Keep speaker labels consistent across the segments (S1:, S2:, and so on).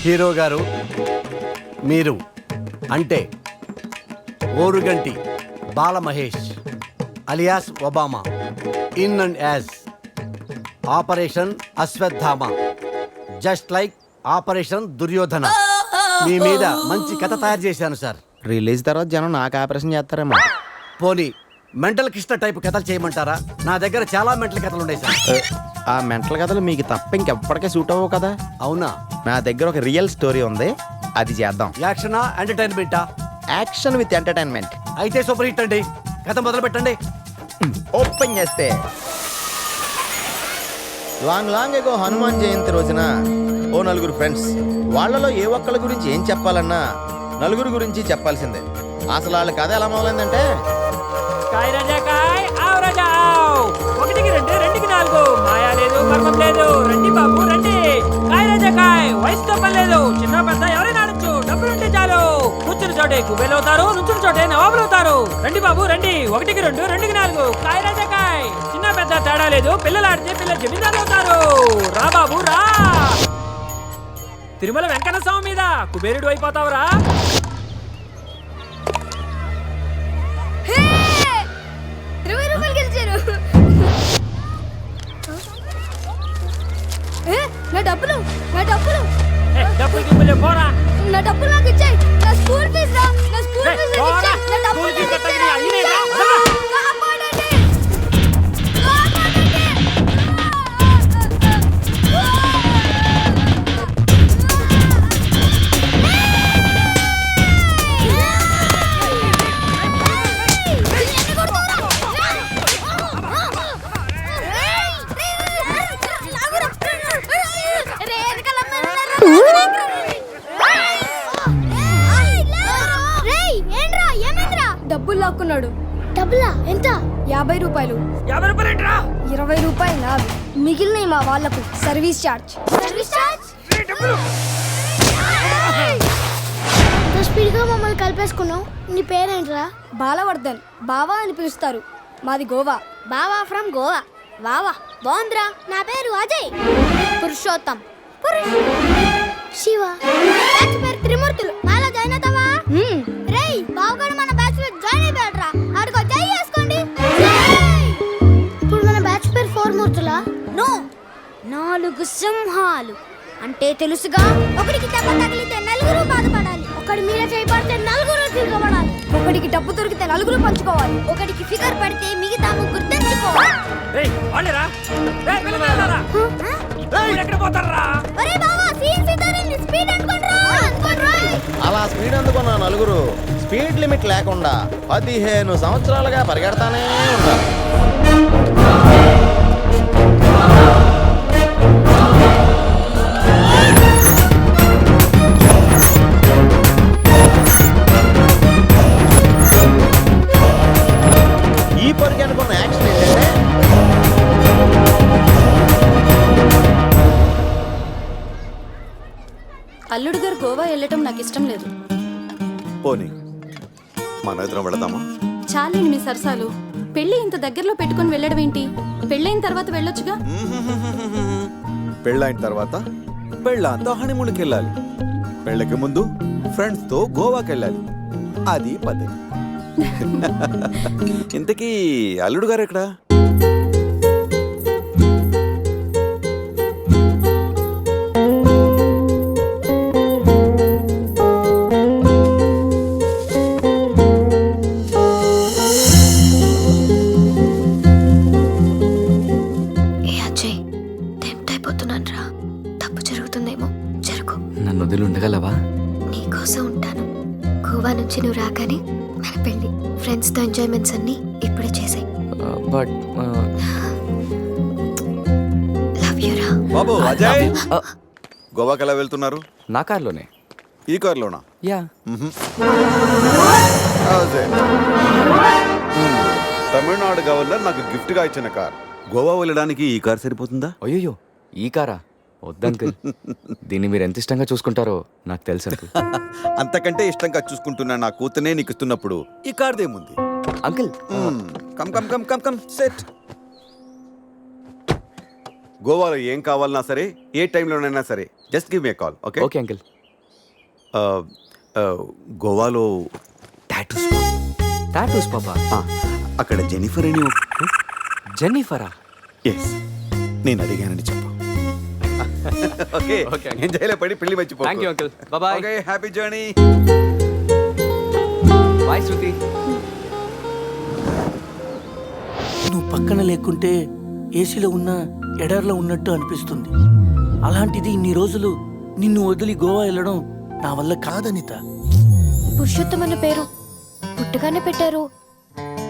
S1: Hero గారు, మీరు అంటే Oruganti Balamahesh alias Obama, in and as operation Ashwatthama, just like operation Duryodhana. మీ మీద మంచి కథ తయారు చేశాను సార్.
S2: రిలీజ్ తర్వాత జనం నాకు ఆపరేషన్ చేస్తారేమో.
S1: పోనీ మెంటల్ కృష్ణ టైప్ కథలు చేయమంటారా? నా దగ్గర చాలా మెంటల్ కథలు ఉన్నాయి సార్.
S2: ఆ మెంటల్ కథలు మీకు తప్ప ఇంకెప్పటికే సూట్ అవ్వవు కదా.
S1: అవునా?
S2: నా దగ్గర ఒక రియల్ స్టోరీ ఉంది, అది చేద్దాం.
S1: యాక్షనా ఎంటర్టైన్మెంటా?
S2: Action with entertainment.
S1: అయితే సూపర్ హిట్ అండి. కథ మొదలు పెట్టండి.
S2: ఓపెన్ చేస్తే లాంగ్ ఎగో హనుమాన్ జయంతి రోజున ఓ నలుగురు ఫ్రెండ్స్, వాళ్ళలో ఏ ఒక్కళ్ళ గురించి ఏం చెప్పాలన్నా నలుగురు గురించి చెప్పాల్సిందే. అసలు వాళ్ళ కథ ఎలా మొదలైందంటే,
S3: కాయ్ రాజా కాయ్, ఆవ్ రాజా ఆవ్, 1కి 2 2కి 4, మాయా లేదు మర్మం లేదు, రండి బాబు రండి. కాయ్ రాజా కాయ్, వయసుతో పని లేదు, చిన్న పెద్ద ఎవరైనా ఆడొచ్చు, డబ్బులుంటే చాలు. కూర్చుని చోటే కుబేలు అవుతారు, నుంచుని చోటే నవాబులు అవుతారు. రండి బాబు రండి, 1కి 2 2కి 4, కాయ్ రాజా కాయ్, చిన్న పెద్ద తేడా లేదు, పిల్లలు ఆడితే పిల్లలు జమీందారు అవుతారు. రా బాబు రా, తిరుమల వెంకన్న స్వామి మీద కుబేరుడు అయిపోతావురా. డబ్బులు గిబ్బులు పోరా.
S4: నా డబ్బులు నాకు ఇచ్చేయ్. నా స్కూల్ ఫీజు రా, నా స్కూల్ ఫీజు నాకు ఇచ్చేయ్. నా డబ్బులు నాకు ఇచ్చేయ్. కాపాడండి. డబ్బులు లాక్కున్నాడు. డబ్బులా? ఎంత? 50 రూపాయలు.
S3: 50 రూపాయలు ఏంట్రా?
S4: 20 రూపాయలు నావి, మిగిలినవి మా వాళ్ళకు సర్వీస్ ఛార్జ్. Service charge? స్పీడ్గా మమ్మల్ని కలిపేసుకున్నావు. నీ పేరేంట్రా? బాలవర్ధన్. బావా అని పిలుస్తారు. మాది గోవా. బావా ఫ్రమ్ గోవా. వావా బాగుందిరా. నా పేరు అజయ్. పురుషోత్తం. శివ. బ్యాచ్ పేరు త్రిమూర్తులు. మాలో జాయిన్ అవుతావా? రేయ్ బావగాడు మన బ్యాచ్ లో జాయిన్ అయిపోయాడ్రా. ఆడికో జై చేసుకోండి. ఇప్పుడు మన బ్యాచ్ పేరు 4 మూర్తులా? నో, 4 సింహాలు. అంటే తెలుసుగా. ఒకడికి దెబ్బ తగిలితే నలుగురు బాధపడాలి. ఒకడి మీద చేయి పడితే నలుగురు తిరగబడాలి. ఒకడికి డబ్బు దొరికితే నలుగురు పంచుకోవాలి. ఒకడికి ఫిగర్ పడితే మిగతా ముగ్గురు తెచ్చుకోవాలి.
S3: రేయ్ వాళ్ళేరా. రేయ్ పిల్లలారా. రేయ్ ఎక్కడ పోతారా?
S4: అరే బావా సీన్ సితారిని స్పీడ్ అనుకోండ్రా. అనుకోండ్రా.
S2: అలా స్పీడ్ అందుకున్న నలుగురు స్పీడ్ లిమిట్ లేకుండా 15 సంవత్సరాలుగా పరిగెడతానే ఉంటారు. ఈ పరికి అనుకున్న యాక్షన్ ఏంటంటే,
S5: అల్లుడు గారు గోవా వెళ్ళటం నాకు ఇష్టం లేదు.
S6: పోనీ మన ఇద్దరం వెళదామా?
S5: చాలేండి మీ సరసాలు. పెళ్లి ఇంత దగ్గరలో పెట్టుకుని వెళ్ళడం ఏంటి? పెళ్ళైన తర్వాత వెళ్ళొచ్చుగా.
S6: పెళ్ళైన తర్వాత పెళ్ళంతా హనీమూన్కి వెళ్ళాలి. పెళ్ళకి ముందు ఫ్రెండ్స్ తో గోవాకి వెళ్ళాలి. అది పద్ధతి. ఇంతకీ అల్లుడు గారు ఎక్కడా?
S7: నన్ను వదిలి ఉండగలవా?
S4: నీకోసం ఉంటాను. గోవా నుంచి నువ్వు రాగానే మన పెళ్లి. ఫ్రెండ్స్ తో ఎంజాయ్మెంట్స్ అన్ని ఇప్పుడే చేసాయి.
S7: బట్
S4: లవ్ యు రా.
S6: బాబు అజయ్, గోవాకి ఎలా వెళ్తున్నారు?
S7: నా కార్లోనే.
S6: ఈ కార్లోనా?
S7: యా.
S6: అజయ్, తమిళనాడు గవర్నర్ నాకు గిఫ్ట్ గా ఇచ్చిన కార్. గోవా వెళ్ళడానికి ఈ కార్ సరిపోతుందా?
S7: అయ్యో, ఈ కారా? వద్దంకుల్. దీన్ని మీరు ఎంత ఇష్టంగా చూసుకుంటారో నాకు తెలుసు అంకుల్.
S6: అంతకంటే ఇష్టంగా చూసుకుంటున్నా నా కూతునే నీకు ఇస్తున్నప్పుడు ఈ కార్దేముంది?
S7: Uncle
S6: come come come come come set. గోవాలో ఏం కావాలన్నా సరే ఏ టైంలోనైనా సరే just give me call okay
S7: okay uncle.
S6: గోవాలో టాటూస్
S7: టాటూస్ పాపా.
S6: అక్కడ జెనిఫర్ అని
S7: జెన్నిఫరా?
S6: ఎస్ నేను అడిగానని చెప్పు. Okay
S7: Okay.
S6: ఎంజాయ్లో పడి పెళ్లి మర్చిపో.
S7: Thank you uncle. Bye.
S6: Okay happy journey.
S7: Bye Shruti.
S8: నువ్వు పక్కన లేకుంటే ఏసీలో ఉన్న ఎడార్లో ఉన్నట్టు అనిపిస్తుంది. అలాంటిది ఇన్ని రోజులు నిన్ను వదిలి గోవా వెళ్ళడం నా వల్ల కాదనిత.
S4: పురుషోత్తం అన్న పేరు పుట్టగానే పెట్టారు,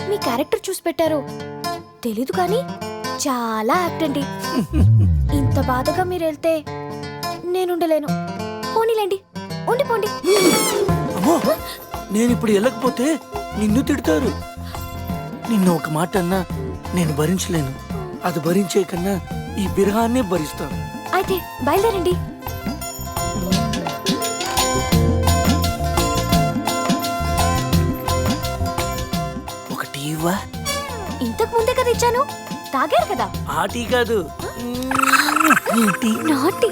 S4: మీ క్యారెక్టర్ చూసి పెట్టారు తెలీదు కానీ చాలా యాక్ట్ అండి. ఇంత బాధగా మీరు వెళ్తే నేనుండలేను. పోనీలేండి, ఉండిపోండి.
S8: అమ్మో, నేను ఇప్పుడు వెళ్ళకపోతే నిన్ను తిడతారు. నిన్ను ఒక మాట అన్నా నేను భరించలేను. అది భరించే కన్నా ఈ బిరహాన్నే భరిస్తాను.
S4: అయితే బయలుదేరండి.
S8: ఒకటి ఇవ్వా?
S4: ఇంతకు ముందే కదా ఇచ్చాను, తాగారు కదా.
S8: ఆ టీ కాదు, ఈ టీ.
S4: నాటి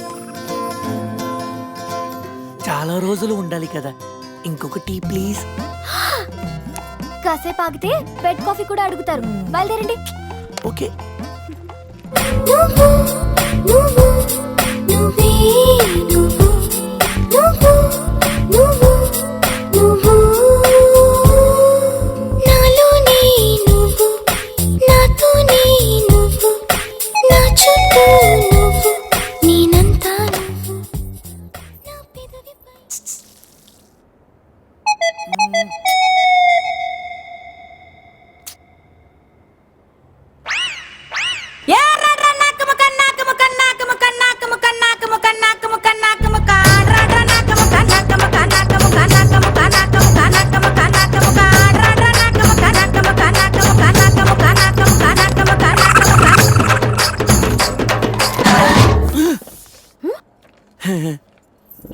S8: చాలా రోజులు ఉండాలి కదా, ఇంకొక టీ ప్లీజ్.
S4: కాసేపు ఆగితే బెడ్ కాఫీ కూడా అడుగుతారు. బయలుదేరండి.
S8: ఓకే.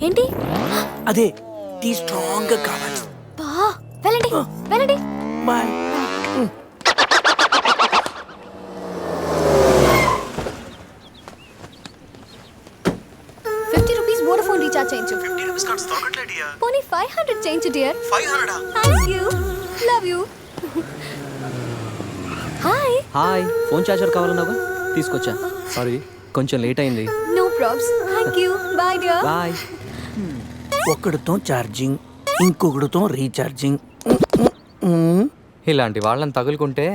S4: ఏంటి?
S8: అదే టీ స్ట్రాంగ్ గా కావాలి.
S4: బా, వెళ్ళండి వెళ్ళండి.
S8: బాయ్.
S4: 50 రూపీస్ వోడాఫోన్ రీఛార్జ్ చేయించు. పోనీ 500 చేయించు dear. 500. Thank you, love you. Hi.
S9: Hi, phone charger కావాలన్నావా? తీసుకొచ్చా. సారీ, కొంచెం లేట్ అయింది.
S4: No probs. Thank you. Bye dear.
S9: Bye.
S8: ఒకడితో ఛార్జింగ్, ఇంకొకడితో రీఛార్జింగ్.
S7: ఇలాంటి వాళ్ళని తగులుకుంటే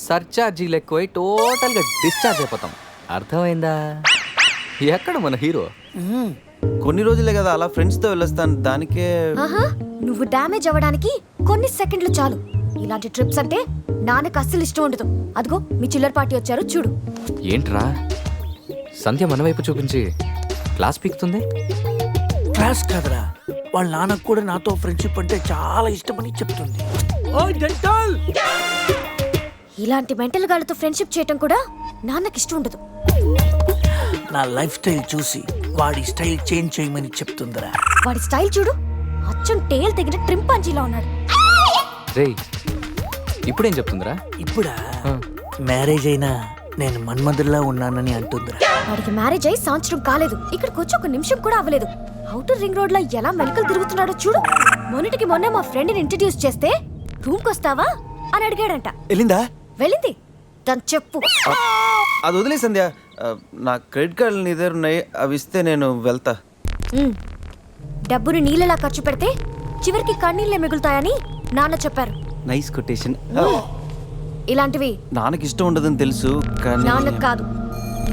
S7: సర్చార్జీలు ఎక్కువై టోటల్గా డిశ్చార్జ్ అయిపోతాం. అర్థమైందా? ఎక్కడ మన హీరో?
S2: కొన్ని రోజులే కదా అలా ఫ్రెండ్స్తో వెళ్ళొస్తాను, దానికే.
S4: ఆహా, నువ్వు డ్యామేజ్ అవ్వడానికి కొన్ని సెకండ్లు చాలు. ఇలాంటి ట్రిప్స్ అంటే నాన్నకు అస్సలు ఇష్టం ఉండదు. అదిగో మీ చిల్లర పార్టీ వచ్చారు చూడు.
S7: ఏంట్రా సంధ్య మన వైపు చూపించి క్లాస్ పీకుతుంది?
S8: క్లాస్ కాదురా, వాళ్ళ నాన్నకు కూడా నాతో ఫ్రెండ్షిప్ అంటే చాలా ఇష్టమని చెప్తుంది.
S3: ఓ డెంటల్.
S4: ఇలాంటి మెంటల్ గాళ్ళతో ఫ్రెండ్షిప్ చేయటం కూడా నాన్నకి ఇష్టం ఉండదు.
S8: నా లైఫ్ స్టైల్ చూసి వాడి స్టైల్ చేంజ్ చేయమని చెప్తుందిరా.
S4: వాడి స్టైల్ చూడు, అచ్చం టేల్ తెగిన ట్రింపాంజీలా ఉన్నాడు.
S7: రేయ్ ఇప్పుడేం చెప్తుందిరా?
S8: ఇప్పుడా? మ్యారేజ్ అయినా నేను మన్మధుల్లా ఉన్నానని అంటుందిరా.
S4: వాడికి మ్యారేజ్ అయ్యి సంవత్సరం కాలేదు, ఇక్కడికి వచ్చి ఒక నిమిషం కూడా అవ్వలేదు. అవుటర్ రింగ్ రోడ్ లో ఎలా మెలికలు తిరుగుతున్నాడో చూడు. మొన్నటికి మొన్న మా ఫ్రెండ్ ని ఇంట్రడ్యూస్ చేస్తే రూమ్ కొస్తావా అని అడిగాడంట.
S2: వెళ్ళిందా?
S4: వెళ్ళింది. దాని చెప్పు.
S2: అది వదిలే సంధ్య, నా క్రెడిట్ కార్డులు నీ దగ్గర ఉన్నాయి, అవి ఇస్తే నేను వెళ్తా.
S4: డబ్బుని నీళ్ళలా ఖర్చు పెడితే చివరికి కన్నీళ్ళే మిగులుతాయని నాన్న చెప్పారు.
S2: Nice quotation.
S4: ఇలాంటివి
S2: నాన్నకి ఇష్టం ఉండదని తెలుసు కానీ.
S4: నాన్నకు కాదు,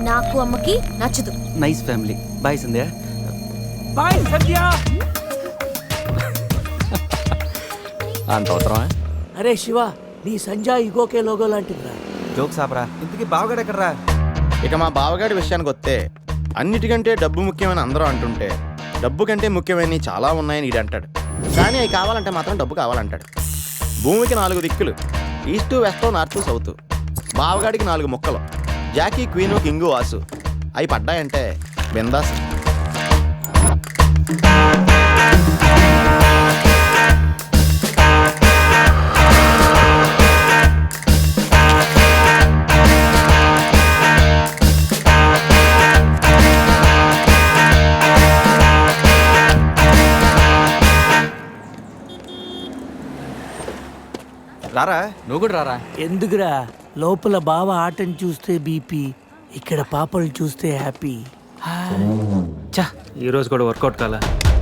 S4: నాకు అమ్మకి నచ్చదు.
S2: Nice family. బాయ్ సంధ్య.
S3: బాయ్ సంధ్య.
S7: అంత అవసరమా?
S8: అరే శివ, నీ సంజయ్ ఇగోకే లోగో లాంటిదిరా.
S2: జోక్స్ ఆపరా. ఇంతకీ బావగాడు ఎక్కడరా? ఇక మా బావగాడి విషయానికి వస్తే అన్నిటికంటే డబ్బు ముఖ్యమని అందరూ అంటుంటే డబ్బు కంటే ముఖ్యమైనవి చాలా ఉన్నాయని ఈడు అంటాడు. కానీ అవి కావాలంటే మాత్రం డబ్బు కావాలంటాడు. భూమికి 4 దిక్కులు, ఈస్టు వెస్ట్ నార్త్ సౌత్. బావగాడికి 4 ముక్కలు, జాకీ క్వీను కింగు వాసు. అవి పడ్డాయంటే బిందాస్. రారా.
S7: నువ్వు కూడా రారా.
S8: ఎందుకురా లోపల బావ ఆటను చూస్తే బీపీ, ఇక్కడ పాపలు చూస్తే హ్యాపీ.
S7: చా,
S10: ఈ రోజు కూడా వర్కౌట్ కాలా.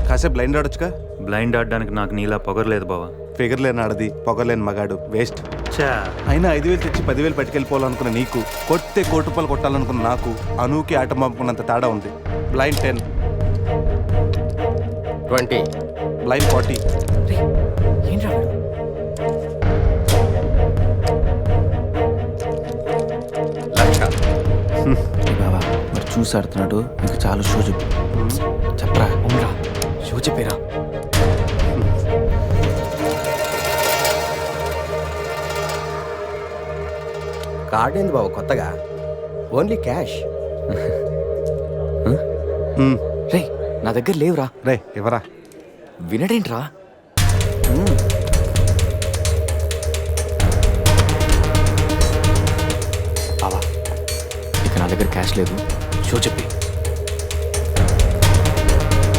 S6: కాసేపు బ్లైండ్ ఆడొచ్చుగా.
S10: బ్లైండ్ ఆడడానికి నాకు నీలా పొగరలేదు బావా.
S6: ఫిగర్ లేని ఆడది, పొగలేని మగాడు వేస్ట్.
S10: చా,
S6: అయినా 5,000 తెచ్చి 10,000 పట్టుకెళ్ళిపోవాలనుకున్న నీకు, కొట్టే కోటి రూపాయలు కొట్టాలనుకున్న నాకు అనూకి ఆట పంపుకున్నంత తేడా ఉంది. Blind 10,
S2: 20,
S6: blind 40.
S7: ఏంట్రా వీడు?
S9: బాబా మరి చూసి ఆడుతున్నాడు, ఇంకా చాలా షో చెప్పు.
S7: చెప్పరా, అవునరా, షో చెప్పేరా.
S2: కార్డ్ ఏంది బాబు కొత్తగా? Only cash.
S7: రే, నా దగ్గర లేవురా.
S6: రే ఎవరా?
S7: వినడేంట్రా? బావా, ఇక నా దగ్గర క్యాష్ లేదు. షో చెప్పి.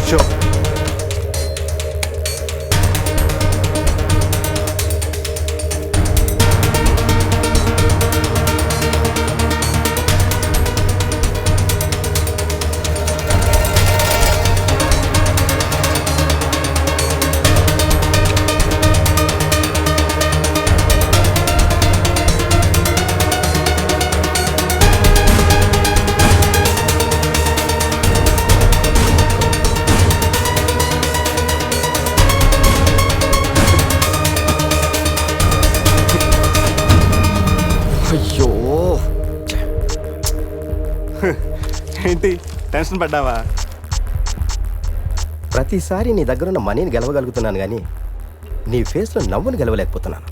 S6: షో.
S2: అయ్యో,
S6: ఏంటి టెన్షన్ పడ్డావా?
S2: ప్రతిసారి నీ దగ్గరున్న మనీని గెలవగలుగుతున్నాను కానీ నీ ఫేస్లో నవ్వును గెలవలేకపోతున్నాను.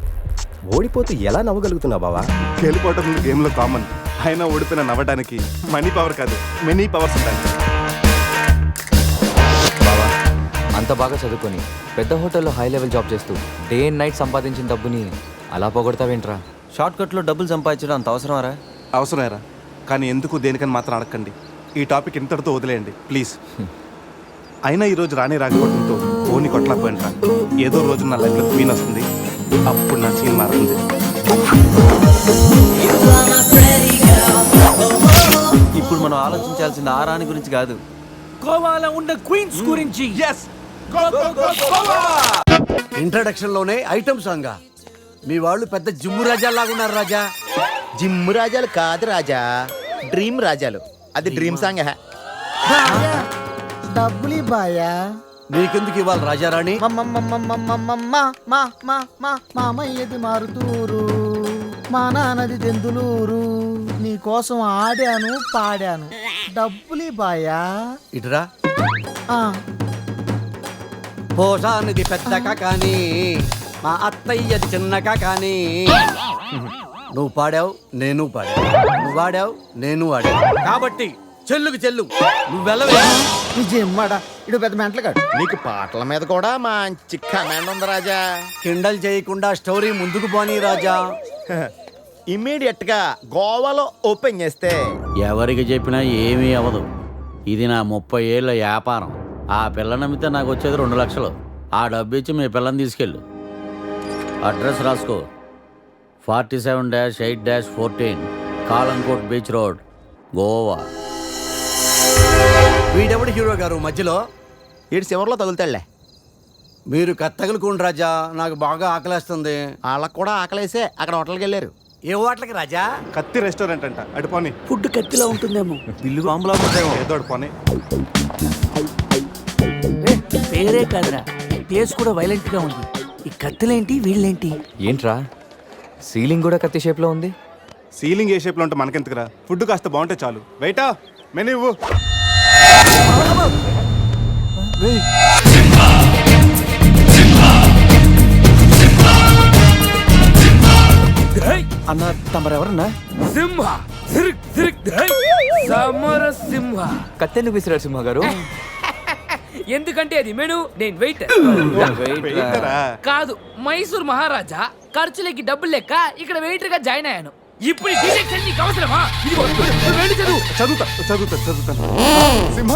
S2: ఓడిపోతూ ఎలా నవ్వగలుగుతున్నావు బావా?
S6: గెలిపోవటం గేమ్లో కామన్. అయినా ఓడిపోయిన నవ్వడానికి మనీ పవర్ కాదు, మెనీ పవర్స్ ఉంటాయి.
S7: బావా, అంత బాగా చదువుకొని పెద్ద హోటల్లో హై లెవెల్ జాబ్ చేస్తూ డే అండ్ నైట్ సంపాదించిన డబ్బుని అలా పోగొడతావేంట్రా?
S9: షార్ట్ కట్లో డబ్బులు సంపాదించడం అంత అవసరమారా?
S6: అవసరమేరా, కానీ ఎందుకు దేనికని మాత్రం అడగండి. ఈ టాపిక్ ఇంతటితో వదిలేయండి ప్లీజ్. అయినా ఈరోజు రాణి రాకపోవడంతో ఓని కొట్టలేకపోయినరా. ఏదో రోజు నా లైఫ్లో క్వీన్ వస్తుంది, అప్పుడు నా సీన్ మారుతుంది.
S9: ఇప్పుడు మనం ఆలోచించాల్సింది ఆ రాణి గురించి కాదు,
S8: గోవాలో ఉన్న క్వీన్స్ గురించి.
S1: ఇంట్రడక్షన్ లోనే ఐటమ్ సాంగ్. మీ వాళ్ళు పెద్ద జిమ్ము రాజాలాగా ఉన్నారు రాజా.
S2: జిమ్ రాజాలు కాదు రాజా, డ్రీమ్ రాజాలు. అది డ్రీమ్ సాంగ్. డబ్బులు బాయా.
S1: నీకెందుకు ఇవ్వాలి రాజారాణి?
S11: మామయ్యది మారుతూరు, మా నాన్నది దెందులూరు, నీ కోసం ఆడాను పాడాను, డబ్బులి బాయా.
S1: ఇటురా. పోసానిది పెద్దక కానీ మా అత్తయ్యది చిన్నక కానీ. నువ్వు పాడావు, నేను పాడావు. నువ్వు వాడావు, నేను వాడావు. కాబట్టి చెల్లుకు చెల్లు, నువ్వు వెళ్ళవే.
S11: నిజమ్మడా, ఇడు పెద్ద మెంటలు కాడు.
S2: నీకు పాటల మీద కూడా మంచి కమాండ్ ఉంది రాజా.
S1: కిండల్ చేయకుండా స్టోరీ ముందుకు పోనీ రాజా.
S2: ఇమ్మీడియట్ గా గోవాలో ఓపెన్ చేస్తే
S12: ఎవరికి చెప్పినా ఏమీ అవ్వదు. ఇది నా 30 ఏళ్ళ వ్యాపారం. ఆ పిల్ల నమ్మితే నాకు వచ్చేది 2 లక్షలు. ఆ డబ్బు ఇచ్చి మీ పిల్లని తీసుకెళ్ళు. అడ్రస్ రాసుకో. 47-8-14 కాలంకోట్ బీచ్ రోడ్, గోవా.
S1: వీడెవడు హీరో గారు మధ్యలో?
S2: ఈడు చివరిలో తగులుతాడులే.
S1: మీరు కత్తగలుకోండి రాజా, నాకు బాగా ఆకలేస్తుంది.
S2: వాళ్ళకు కూడా ఆకలేసే అక్కడ హోటల్కి వెళ్ళారు.
S1: ఏ హోటల్కి రాజా?
S6: కత్తి రెస్టారెంట్ అంట, అడుపోని.
S8: ఫుడ్ కత్తిలా ఉంటుందేమో.
S9: బిల్లు బాంబులా ఉంటాయేమో.
S6: ఏదో అడుపోని.
S8: పేరే కాదురా, ప్లేస్ కూడా వైలెంట్ గా ఉంది. ఈ కత్తులేంటి, వీళ్ళేంటి?
S7: ఏంట్రా, సీలింగ్ కూడా కత్తి షేప్లో ఉంది.
S6: సీలింగ్ ఏ షేప్లో ఉంటే మనకెందుకురా, ఫుడ్ కాస్త బాగుంటే చాలు. వెయిటా మెనూ ఇవ్వు.
S9: అన్న తమరెవరన్నా?
S3: సింహ సిరిక్ సిరిక్ సమర సింహ.
S7: కత్తెందుకు విసిరారు సింహ గారు?
S3: ఎందుకంటే అది మెను, నేను వెయిట్
S6: వెయిటరా?
S3: కాదు, మైసూర్ మహారాజా ఖర్చులకి డబ్బులు లెక్క ఇక్కడ వెయిటర్ గా జాయిన్ అయ్యాను. ఇప్పుడు ఈ డీటెయిల్స్ అన్ని నీకు అవసరమా? ఇదిగో, వెళ్ళి చదువు.
S6: చదువుతాను. సింహ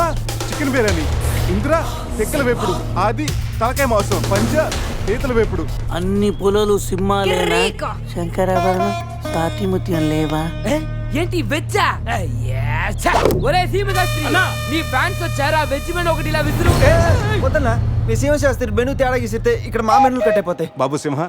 S6: చికెన్ బిర్యానీ, ఇంద్ర తెక్కల వేపుడు, ఆది తలకాయ మాంసం, పంజ చేతుల వేపుడు.
S8: అన్ని పొలాలు సింహాలేనా?
S3: కిరీకా.
S8: శంకరాభరణం సాతిముత్యం లేవా?
S3: ఏంటి వెజ్జా? ఒరే సీమశాస్త్రి, నీ ఫ్యాన్స్ వచ్చారా? వెజ్ మెను ఒకటి ఇలా విసురు.
S11: వద్దన్నా మీ శివశాస్త్రి మెను తేడా గీసితే ఇక్కడ మా మెనూలు కట్టయిపోతాయి.
S6: బాబు సింహ,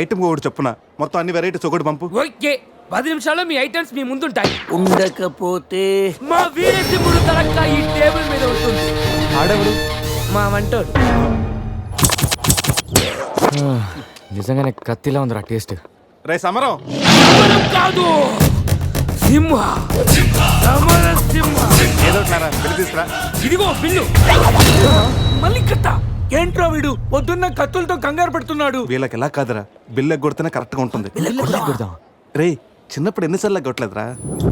S6: ఐటమ్ ఒకటి చెప్పున మొత్తం అన్ని వెరైటీస్ ఒకటి పంపు.
S3: ఓకే, 10 నిమిషాల్లో మీ ఐటమ్స్ మీ ముందుంటాయి.
S8: ఉండకపోతే
S3: మా వీరసింహుడు తరక్క ఈ టేబుల్ మీద ఉంటుంది.
S6: ఆడెవడు?
S3: మా వంటోడు.
S7: నిజంగానే కత్తిలా ఉందిరా టేస్ట్.
S6: రే సమరం,
S3: సమరం కాదు, సింహ. సమర సింహ.
S6: ఏదో బిల్లు తీసుకురా.
S3: ఇదిగో బిల్లు.
S8: మళ్ళీ కట్ట. ఏంట్రా వీడు పొద్దున్న కత్తులతో కంగారు పెడుతున్నాడు?
S6: వీళ్ళకి ఎలా కాదురా, బిల్లు ఎగ్గొడితేనే కరెక్ట్గా ఉంటుంది. రే చిన్నప్పుడు ఎన్నిసార్లు ఎగ్గొట్టలేదురా?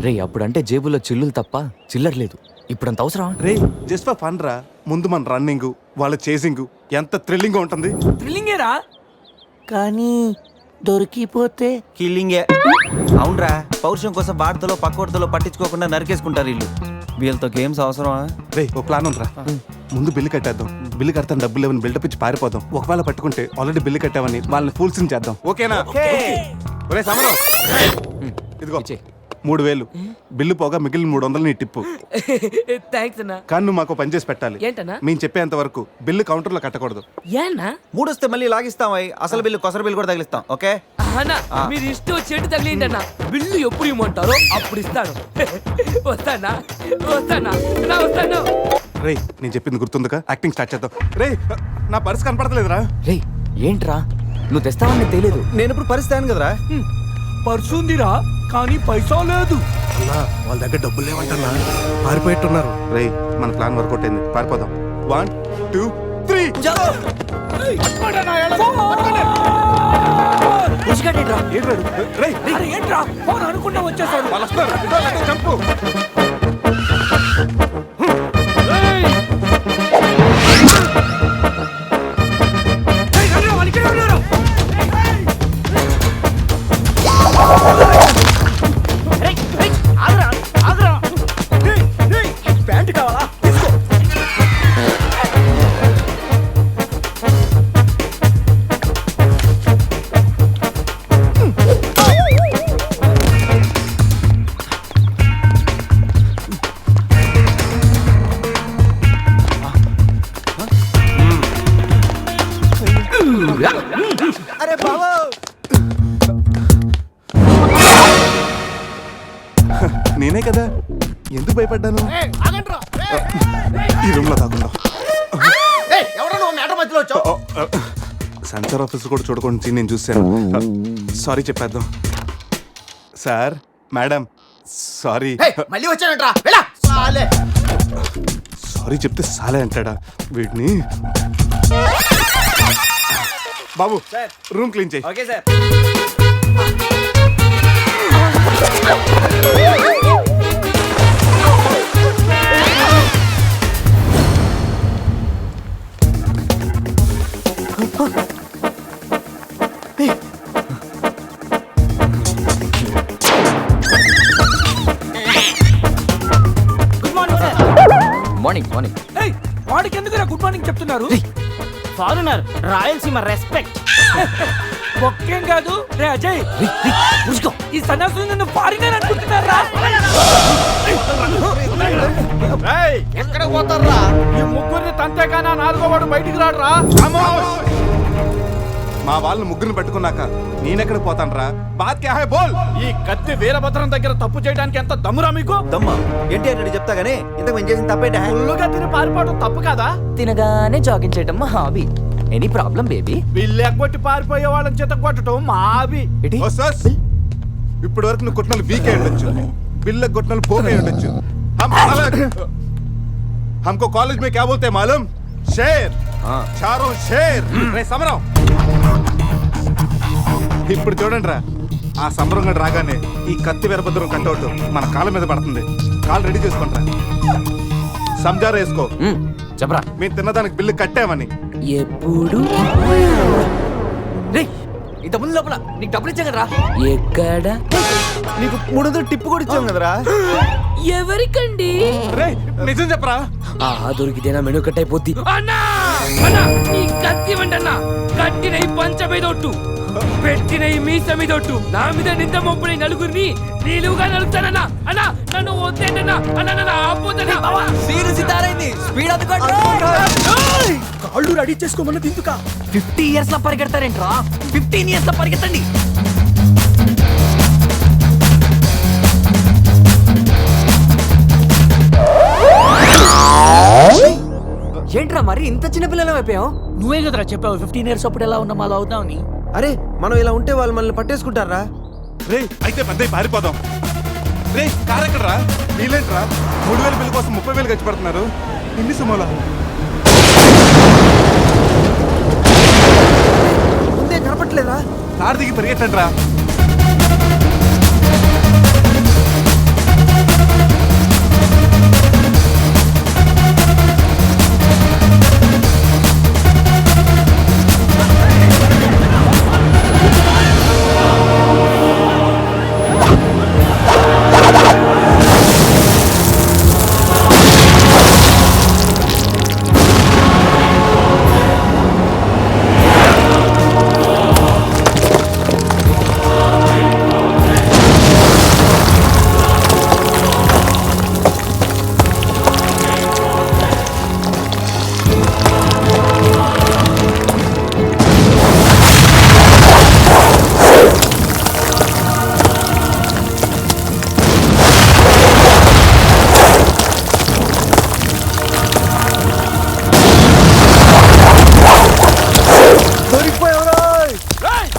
S7: రే అప్పుడంటే జేబులో చిల్లులు తప్ప చిల్లర లేదు. ఇప్పుడంత అవసరం?
S6: రే జస్ట్ ఫర్ ఫన్ రా. ముందు మన రన్నింగ్, వాళ్ళ చేసింగ్ ఎంత థ్రిల్లింగ్ ఉంటుంది.
S3: థ్రిల్లింగేరా.
S8: కానీ దొరికిపోతే
S11: కిల్లింగే. అవునరా, పౌరుషం కోసం వార్తలో పక్కోడతలో పట్టించుకోకుండా నరికేసుకుంటారు వీళ్ళు. వీళ్ళతో గేమ్స్ అవసరమా?
S6: రే ఒక ప్లాన్ ఉందిరా. ముందు బిల్లు కట్టేద్దాం. బిల్లు కడతాను డబ్బులు లేవని బిల్డప్ ఇచ్చి పారిపోదాం. ఒకవేళ పట్టుకుంటే ఆల్రెడీ బిల్లు కట్టామని వాళ్ళని ఫూల్సింగ్ చేద్దాం. ఓకేనా? ఒరే సమరం, ఇదిగో 3000 బిల్లు పోగా మిగిలిన 300 నీ టిప్పు.
S3: థ్యాంక్స్ అన్నా.
S6: కానీ నువ్వు మాకు పని చేసి పెట్టాలి.
S3: ఏంటన్నా?
S6: మేము చెప్పేంత వరకు బిల్లు కౌంటర్లో కట్టకూడదు.
S3: ఏనా?
S11: 3 వస్తే మళ్ళీ లాగిస్తాం. అసలు బిల్లు కొసర బిల్లు కూడా తగిలిస్తాం. ఓకే
S3: అన్నా, మీరు ఇష్టం చెట్టు తగిలిండి అన్న. బిల్లు ఎప్పుడు ఇమ్మంటారో అప్పుడు ఇస్తాను. వస్తానా వస్తానా నా వస్తాను.
S6: రే నేను చెప్పింది గుర్తుందిగా? యాక్టింగ్ స్టార్ట్ చేద్దాం. రే నా పర్స్ కనపడతలేదురా.
S7: రే ఏంట్రా నువ్వు తెస్తావని తెలియదు.
S11: నేను ఇప్పుడు పరిస్థితి కదరా.
S8: పర్సుందిరా కానీ పైసా లేదు.
S6: వాళ్ళ దగ్గర డబ్బులు లేవంటన్నా, పారిపోయేట్టున్నారు. రే మన ప్లాన్ వర్కౌట్ అయింది, పారిపోదాం. 1 2 3
S8: ఏంట్రా ఫోన్ అనుకున్నా వచ్చేసాడు.
S6: చంపు.
S8: ప్యాంట్ కావాలా?
S11: అరే బాబు,
S6: నేనే కదా, ఎందుకు భయపడ్డాను? ఈ రూమ్ లో కాకుండా సెన్సార్ ఆఫీస్ కూడా చూడకుండా నేను చూశాను. సారీ చెప్పేద్దాం. Sir madam sorry.
S11: మళ్ళీ వచ్చానంట్రా.
S6: సారీ చెప్తే సాలే అంటాడా వీడిని? బాబు రూమ్ క్లీన్ చేయి.
S11: Okay sir.
S7: Morning morning.
S8: వాడికి ఎందుకు గుడ్ మార్నింగ్ చెప్తున్నారు?
S11: Foreigner, Rayalaseema respect.
S8: ఒక్కేం కాదు. రే అజయ్, ఈ సన్యాసులు నిన్ను ఫారినర్ అనుకుంటున్నారా?
S11: ఎక్కడ పోతారా?
S8: ఈ ముగ్గురిని తంతేగా నా 4వ వాడు బయటికి రాడురా.
S6: మా వాళ్ళని ముగ్గురిని పెట్టుకున్నాక నేనెక్కడ పోతాను రా? బాత్ క్యా హై బోల్.
S8: ఈ కత్తి వీరభద్రం దగ్గర తప్పు చేయడానికి ఎంత దమ్మురా మీకు?
S11: దమ్మా ఏంటి అంటే చెప్తా గానీ ఇంతకు మేము చేసిన తప్పేంటి?
S8: ఫుల్లుగా తిని పారిపోవడం తప్పు కదా?
S3: తినగానే జాగింగ్ చేయడం మా hobby. Any problem baby?
S8: Bill ఎగ్గొట్టి పారిపోయే వాళ్ళని చేత కొట్టడం మా హాబీ.
S6: ఇప్పటి వరకు నువ్వు కొట్టినలు బీకే ఉండొచ్చు, బిల్ల కొట్టినలు పోకే ఉండొచ్చు. हमको कॉलेज में क्या बोलते हैं मालूम? शेर. चारों शेर. రే సమరం, ఇప్పుడు చూడండి రా, ఆ సమరం గడు రాగానే ఈ కత్తి వీరభద్రం కట్అవుట్ మన కాళ్ళ మీద పడుతుంది. కాళ్ళు రెడీ చేసుకుంటారా? సంజారా వేసుకో.
S7: చెప్పరా.
S6: మేము తిన్నదానికి బిల్లు కట్టామని.
S3: ఎప్పుడు
S7: ఇంత ముందు లోపల నీకు డబ్బులు ఇచ్చా కదరా?
S3: ఎక్కడ?
S11: నీకు 300 టిప్పు కూడా ఇచ్చాం కదరా.
S3: ఎవరికండి?
S6: రే నిజం చెప్పరా?
S3: దొరికితేనా మెను కట్ అయిపోద్ది. అన్నా అన్నా, ఈ కత్తి ఎత్తివండి అన్న కట్టిన ఈ పంచ మీదొట్టు పెట్టిన ఈ మీస మీదొట్టు నా మీద నింద మొప్పుని నలుగురిని నీలుగా నలుగుతానన్నా అన్నా నన్ను వద్దేంటన్నా అన్న నన్ను ఆపోతన్నా
S8: కాళ్ళు రెడీ చేసుకోమన్నది ఎందుక
S9: 50 ఇయర్స్ లో పరిగెడతారేంట్రా 15 ఇయర్స్ లో పరిగెత్తండి. ఏంట్రా మరి ఇంత చిన్న పిల్లలు అయిపోయావు?
S8: నువ్వే కదరా చెప్పావు 15 ఇయర్స్ అప్పుడు ఎలా ఉన్నాం అలా అవుతామని.
S2: అరే మనం ఇలా ఉంటే వాళ్ళు మనల్ని పట్టేసుకుంటారా?
S6: రే అయితే పెద్ద పారిపోదాం. రే కార్ ఎక్కడరా? వీలేంట్రా 3000 బిల్లు కోసం 30,000 ఖర్చు పెడుతున్నారు. ఇన్ని సుమోలా
S2: ముందే కనపట్లేదా?
S6: కార్ దిగి పరిగెట్టండి రా.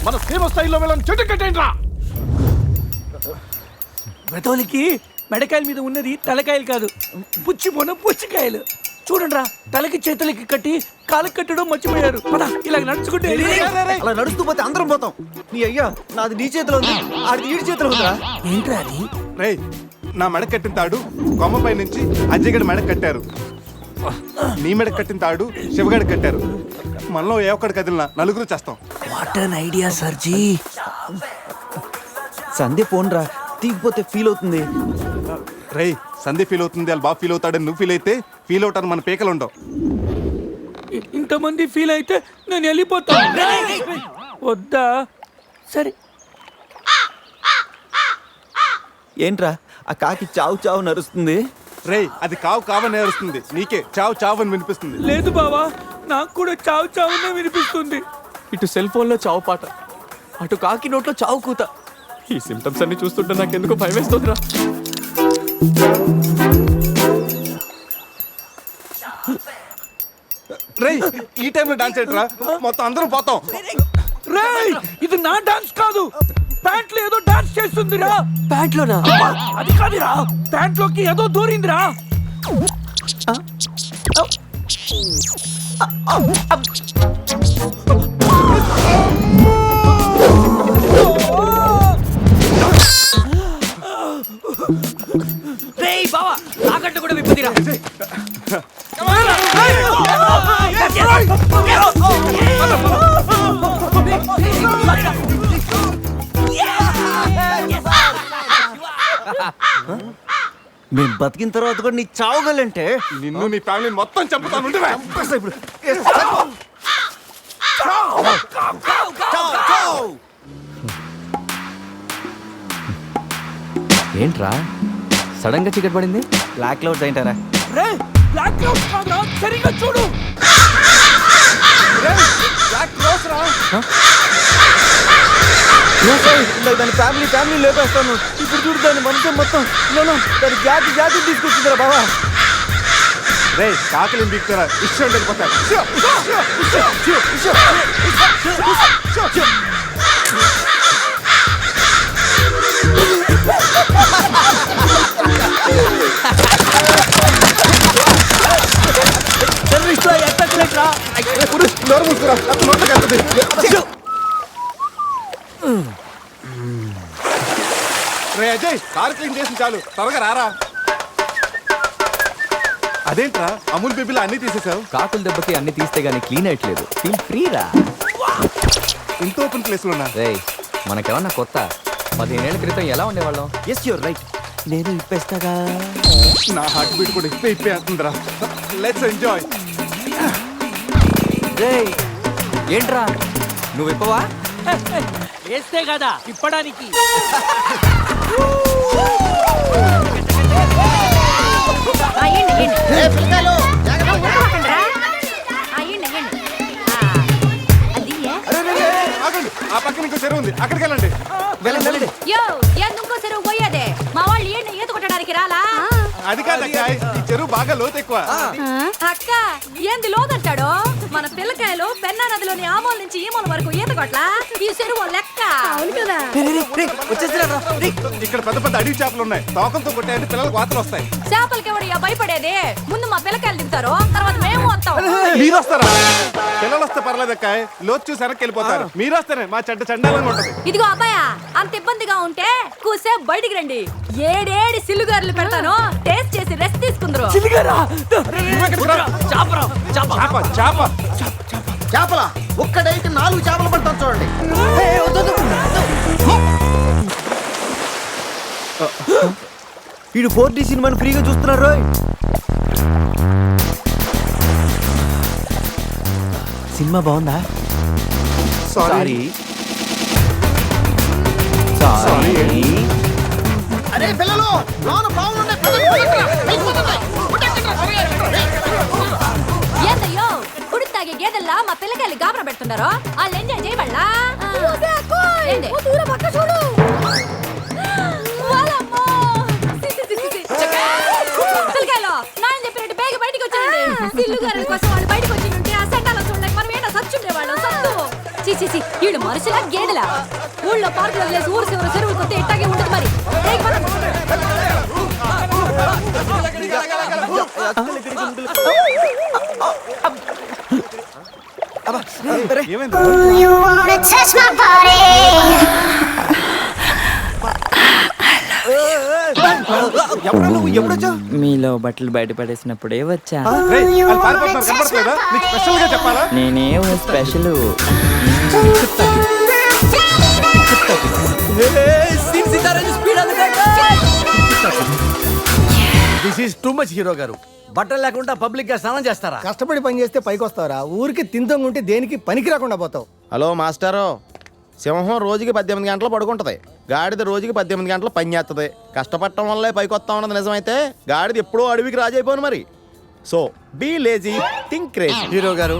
S6: మన సేవ స్థాయిలో వెళ్ళని చెట్టు కట్టండి రా.
S8: వెతోలికి మెడకాయల మీద ఉన్నది తలకాయలు కాదు, పుచ్చికాయలు. చూడండి రా, తలకి చేతులకి కట్టి కాళ్ళకి కట్టడం మర్చిపోయారు. పద ఇలా నడుచుకుంటే
S2: అలా నడుస్తూ పోతే అందరం పోతాం. నీ అయ్యా నాది నీ చేతిలో ఉంది, ఆడి ఈడి చేతిలో ఉందా?
S8: ఏంట్రా అది?
S6: రే నా మెడ కట్టిన తాడు కొమ్మపై నుంచి అజయ్ గడి మెడ కట్టారు. నీ మెడ కట్టిన తాడు శివగడి కట్టారు. మనలో ఏ ఒక్కడి కదిలినా నలుగురు చేస్తాం.
S8: వాట్ అన్ ఐడియా సర్జీ.
S11: సంధ్య ఫోన్ రా, తీగిపోతే ఫీల్ అవుతుంది.
S6: రే సందీప్ ఫీల్ అవుతుంది, వాళ్ళు బాగా ఫీల్ అవుతాడని నువ్వు ఫీల్ అయితే ఫీల్ అవుతాను మన పేకలు ఉండవు.
S8: ఇంతమంది ఫీల్ అయితే నేను వెళ్ళిపోతాను. వద్దా? సరే.
S11: ఏంట్రా ఆ కాకి చావు చావు నరుస్తుంది?
S6: రే అది కావు కావని నేరుస్తుంది, నీకే చావు చావు అని వినిపిస్తుంది.
S8: లేదు బావా, నాకు కూడా చావు చావునే వినిపిస్తుంది.
S9: ఇటు సెల్ ఫోన్ లో చావు పాట, అటు కాకి నోట్లో చావు కూత. ఈ సిమ్టమ్స్ అన్ని చూస్తుంటే నాకు ఎందుకో భయం వేస్తుందిరా.
S6: రే ఈ టైంలో డాన్స్ ఏంట్రా? మొత్తం అందరం పోతాం.
S8: రేయ్, ఇది నా డాన్స్ కాదు, ప్యాంట్లో ఏదో డాన్స్ చేస్తుందిరా.
S9: ప్యాంట్లోనా?
S8: అది కాదురా, ప్యాంట్లోకి ఏదో దూరిందిరా.
S9: రేయ్ బావా, తాకట్టు కూడా విప్పదిరా.
S11: మేము బతికిన తర్వాత కూడా నీ చావుగలంటే
S6: నిన్ను నీ ఫ్యామిలీ మొత్తం చంపుతాను. ఉండవే.
S11: ఇప్పుడు
S7: ఏంట్రా సడన్ గా చీకటి పడింది?
S11: బ్లాక్ క్లౌడ్స్ ఏంటారా?
S8: రే, బ్లాక్ క్లౌడ్స్ కాదురా, సరిగ్గా చూడు.
S11: దాని ఫ్యామిలీ లేపేస్తాను. ఇప్పుడు చూడు దాని వంశం మొత్తం దాని జాతి తీసుకొచ్చిందిరా బావా.
S6: రే కాకలిని బీక్తారా ఇష్టం వెళ్ళిపోతారు. రే అజయ్, కారు క్లీన్ చేసి చాలు, త్వరగా రారా. అదేంట్రా అమూల్ బేబీలో అన్ని తీసేసావు?
S7: కాకుల దెబ్బకి అన్ని తీస్తే గానీ క్లీన్ అయ్యట్లేదు. ఫీల్ ఫ్రీ రా.
S6: ఇంత ఓపెన్ ప్లేస్ లో ఉన్నా.
S7: రేయ్ మనకేమన్నా కొత్త? 15 ఏళ్ల క్రితం ఎలా ఉండేవాళ్ళం?
S11: Yes you're right. నేను ఇప్పేస్తాగా.
S6: నా హార్ట్ బీట్ కూడా ఇప్పే అంటుందిరా. Let's enjoy.
S7: రేయ్ ఏంట్రా నువ్వు ఇప్పవా?
S3: వేస్తే కదా ఇప్పడానికి.
S6: ఆ పక్కన ఇంకో చెరువు ఉంది, అక్కడికి వెళ్ళండి.
S5: ఇంకో చెరువు పోయేదే మా వాళ్ళు ఈత కొట్టడానికి రాలా?
S6: అది కాదక్క, ఈ చెరువు బాగా లోతు ఎక్కువ.
S5: అక్క ఏంది లోదంటాడు? మన పిల్లకాయలు పెన్నా నదిలోని ఆ మూల నుంచి ఈ మూల వరకు ఈత కొట్లా? ఈ చెరువు లెక్క. అవును కదా.
S6: ఇక్కడ పెద్ద పెద్ద అడవి చేపలు ఉన్నాయి, తోకంతో కొట్టాయంటే పిల్లలకు వాతలు వస్తాయి.
S5: చేపలకి ఎవడయ్యా భయపడేది? ముందు మా పిల్లకాయలు దిగుతారు, తర్వాత మేము వస్తాం.
S6: మీరు వస్తారా? పిల్లలు వస్తే పర్లేదక్క, లోతు చూసి వెనక్కి వెళ్ళిపోతారు. మీరు వస్తేనే మా చెడ్డ చండాలంగా ఉంటది.
S5: ఇదిగో అబ్బాయా, అంత ఇబ్బందిగా ఉంటే కూసే బయటికి రండి. ఏడేడి సిల్లుగారులు పెడతాను, టేస్ట్ చేసి రెస్ట్ తీసుకుందరు.
S2: చేపల ఒక్కడైతే 4 చేపలు పడతాను చూడండి.
S11: వీడు 4D సినిమాని ఫ్రీగా చూస్తున్నారు. సినిమా బాగుందా?
S6: సారీ.
S2: అరే పిల్లలు, లోన బాగుండే
S5: ఏందయ్యో కుడి తాగే గేదెల్లా మా పిల్లకాయలు గాబరా పెడుతున్నారు. వాళ్ళు ఎంజాయ్ చేయబడలా? పిల్లకాయలు నాయన చెప్పినట్టు బేగ బయటికి వచ్చేయండి. సిల్లుగారుల కోసం వాళ్ళు బయటకు వచ్చి ఉంటే ఆ సండాలో చూడలేక మనం ఏంటో సచ్చుండేవాళ్ళం. సత్తు చీచి ఈడు మనుషులా గేదెలా? ఊళ్ళో పార్కులు వదిలేసి ఊరు చివరి చెరువులు కొత్త ఇట్టాగే ఉంటుంది. మరి
S3: మీలో బట్టలు బయట పడేసినప్పుడే వచ్చా. నేనే special.
S1: This is too much hero గారు. బట్టలు లేకుండా పబ్లిక్ గా స్నానం చేస్తారా?
S8: కష్టపడి పని చేస్తే పైకి వస్తారా? ఊరికి తింతంగుంటే దేనికి పనికి రాకుండా పోతావు.
S2: హలో మాస్టారు, సింహం రోజుకి 18 గంటలు పడుకుంటది, గాడిద రోజుకి 18 గంటలు పని చేస్తుంది. కష్టపడటం వల్లే పైకి వస్తా ఉన్నది నిజమైతే గాడిద ఎప్పుడో అడవికి రాజైపోను. మరి so be lazy, think crazy.
S1: Hero గారు,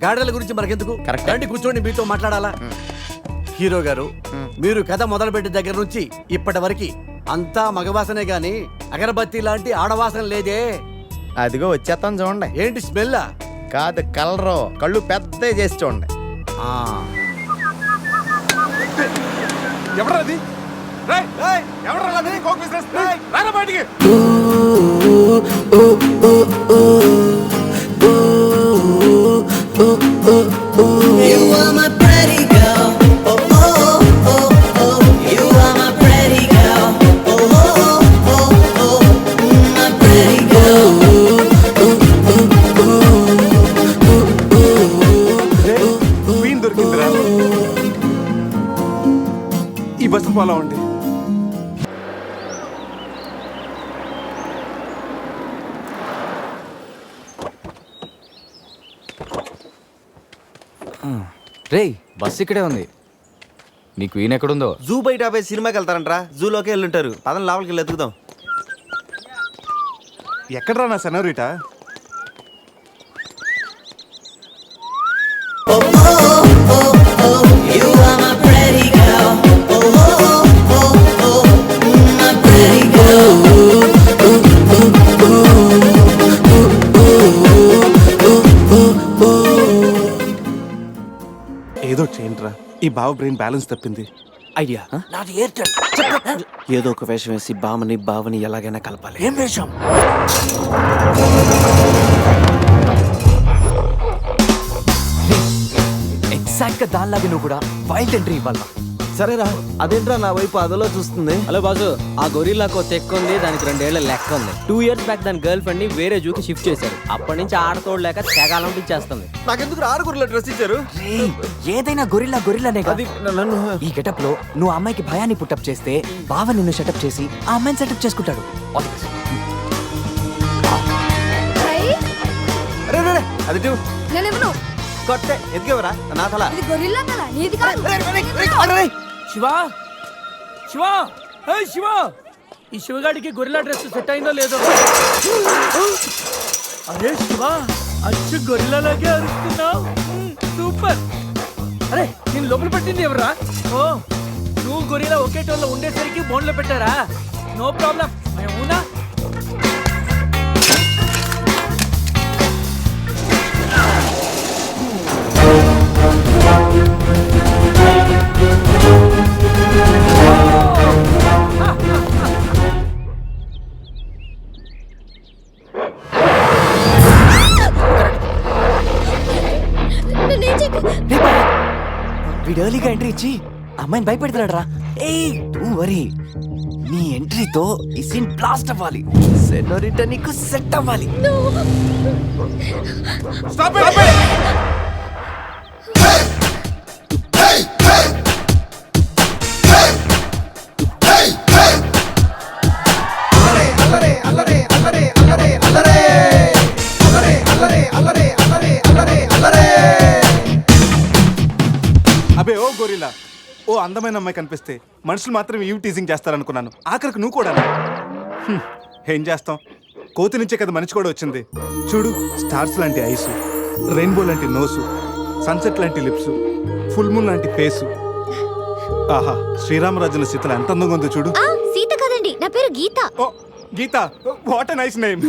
S1: గాడిదల గురించి మనకెందుకు?
S2: కరెక్ట్.
S1: రండి కూర్చోండి, మీతో మాట్లాడాలా. హీరో గారు, మీరు కథ మొదలుపెట్టిన దగ్గర నుంచి ఇప్పటి వరకు అంతా మగవాసనే గాని అగరబత్తి లాంటి ఆడవాసన లేదే.
S2: అదిగో వచ్చేస్తాను చూడండి.
S1: ఏంటి స్మెల్?
S2: కాదు కలరు, కళ్ళు పెద్ద చేసి చూడండి.
S6: ఎవరది? రారా బయటికి. వీన్ దొరికిందిరా. ఈ బస్సు పోలా ఉండి
S7: రేయ్, బస్ ఇక్కడే ఉంది. నీకు ఈయన ఎక్కడుందో?
S11: జూ బయట పోయి సినిమాకి వెళ్తారంట్రా. జూలోకి వెళ్ళుంటారు. పదం లోపలికి వెళ్ళి ఎత్తుకుదాం.
S6: ఎక్కడరా నా సెనోరిటా? ఏదో చేయండిరా, ఈ బావ బ్రెయిన్ బ్యాలెన్స్ తప్పింది.
S8: ఐడియా నాది ఎయిర్టెల్.
S11: ఏదో ఒక వేషం వేసి బావని ఎలాగైనా కలపాలి.
S8: ఏం వేషం?
S7: ఎగ్జాక్ట్ గా దానిలాగే నువ్వు కూడా వైల్డ్ ఎంట్రీ ఇవ్వాలా?
S11: సరేరా, అదేంట్రా నా వైపు అదలో చూస్తుంది.
S3: హలో బాసు, ఆ గొరిల్లాకో తెక్క ఉంది, దానికి 2 ఏళ్ల లెక్క ఉంది. 2 years బ్యాక్ దాని గర్ల్ ఫ్రెండ్ ని వేరే జూకి షిఫ్ట్ చేశారు. అప్పటి నుంచి ఆడతోడలేక తెగాలంటించేస్తుంది.
S11: నాకెందుకు ఆరుగురులో డ్రెస్ ఇచ్చారు?
S7: ఏదైనా గొరిల్లానే
S11: అది నన్ను
S7: ఈ గెటప్ లో నువ్వు అమ్మాయికి భయాన్ని పుట్టప్ చేస్తే బావ నిన్ను సెటప్ చేసి ఆ అమ్మాయిని సెటప్ చేసుకుంటాడు.
S11: అరే అది
S4: నేను ఇవ్వను.
S11: కొట్టే ఎదిగేవరా నా తల
S4: ఇది గొరిల్లా తల నీది కాదు.
S8: శివా శివా శివా ఈ శివగాడికి గొరిల్లా డ్రెస్ సెట్ అయిందో లేదో. అరే శివా అచ్చు గొరిల్లాలాగే అరుస్తున్నావు. సూపర్. అరే నేను లోపల పెట్టింది ఎవరా? ఓ నువ్వు గొరిల్లా ఒకే టోన్లో ఉండేసరికి బోన్లో పెట్టారా? No problem. అవునా?
S11: వీడు ఎర్లీగా ఎంట్రీ ఇచ్చి అమ్మాయిని భయపెడుతున్నాడు రా. ఏయ్ డోంట్ వరీ, నీ ఎంట్రీతో ఈ సీన్ బ్లాస్ట్ అవ్వాలి. సెనోరిటా నీకు సెట్ అవ్వాలి.
S6: అబే ఓ గొరిల్లా, ఓ అందమైన అమ్మాయి కనిపిస్తే మనుషులు మాత్రం ఇవి టీజింగ్ చేస్తారనుకున్నాను. ఆఖరికి నువ్వు కూడా. ఏం చేస్తాం, కోతి నుంచే కదా మనిషి కూడా వచ్చింది. చూడు, స్టార్స్ లాంటి ఐస్, రెయిన్బో లాంటి నోసు, సన్సెట్ లాంటి లిప్స్, ఫుల్ మూన్ లాంటి ఫేసు. ఆహా, శ్రీరామరాజుల సీతలు ఎంత అందంగా ఉందో చూడు.
S4: సీత కదండి, నా పేరు గీత.
S6: ఓ గీత, వాట్ ఎ నైస్ నేమ్.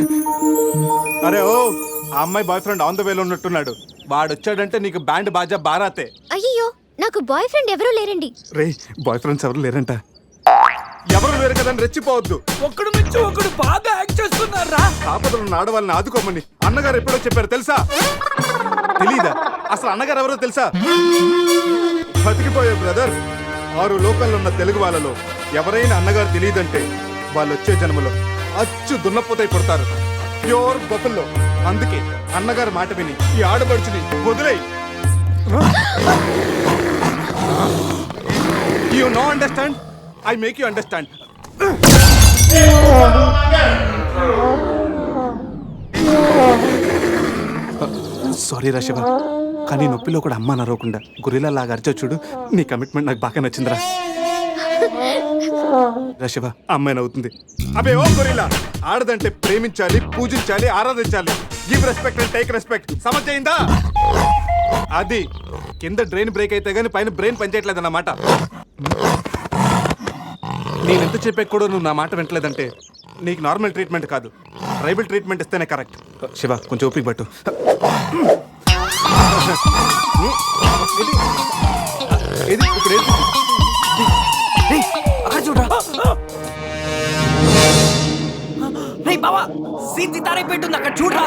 S6: అరే ఓ, ఆ అమ్మాయి బాయ్ ఫ్రెండ్ ఆన్ ద వేలో ఉన్నట్టున్నాడు. వాడు వచ్చాడంటే నీకు బ్యాండ్ బాజా బారాతే.
S4: అయ్యో, నాకు బాయ్ ఫ్రెండ్ ఎవరూ లేరండి.
S6: రే, బాయ్ ఫ్రెండ్స్ ఎవరు లేరంట. ఎవరు లేరు కదని రెచ్చిపోవద్దు.
S8: ఒకడు మించి ఒకడు బాగా యాక్ట్ చేస్తున్నారా?
S6: ఆపదలు ఉన్న ఆడవాళ్ళని ఆదుకోమని అన్నగారు ఎప్పుడో చెప్పారు తెలుసా? తెలీదా? అసలు అన్నగారు ఎవరో తెలుసా? బతికిపోయే బ్రదర్. 6 లోకల్లో ఉన్న తెలుగు వాళ్ళలో ఎవరైనా అన్నగారు తెలియదంటే వాళ్ళు వచ్చే జన్మలో అచ్చు దున్నపోతై పుడతారు. ప్యూర్ బఫల్లో. అందుకే అన్నగారు మాట విని ఈ ఆడపడుచుని వదిలేయి. You know understand? I make you understand. Sorry రా శివ, కానీ నొప్పిలో కూడా అమ్మ నరవకుండా గురిలా లాగా అరిచో చూడు. నీ కమిట్మెంట్ నాకు బాగా నచ్చిందిరా. శివ, అమ్మాయి నవ్వుతుంది. అబే ఓ గొరిల్లా, ఆడదంటే ప్రేమించాలి, పూజించాలి, ఆరాధించాలి. Give respect and take respect. సమజైందా? అది కింద డ్రైన్ బ్రేక్ అయితే గానీ పైన బ్రెయిన్ పనిచేయట్లేదు అన్నమాట. నేను ఎంత చెప్పే కూడా నువ్వు నా మాట వింటలేదంటే నీకు నార్మల్ ట్రీట్మెంట్ కాదు, ట్రైబల్ ట్రీట్మెంట్ ఇస్తేనే కరెక్ట్. శివ, కొంచెం ఓపిక పట్టు. ఇది ఇప్పుడు
S11: అక్కడ చూడరా. బావా, సీన్ సితారే పెట్టుంది అక్కడ చూడరా.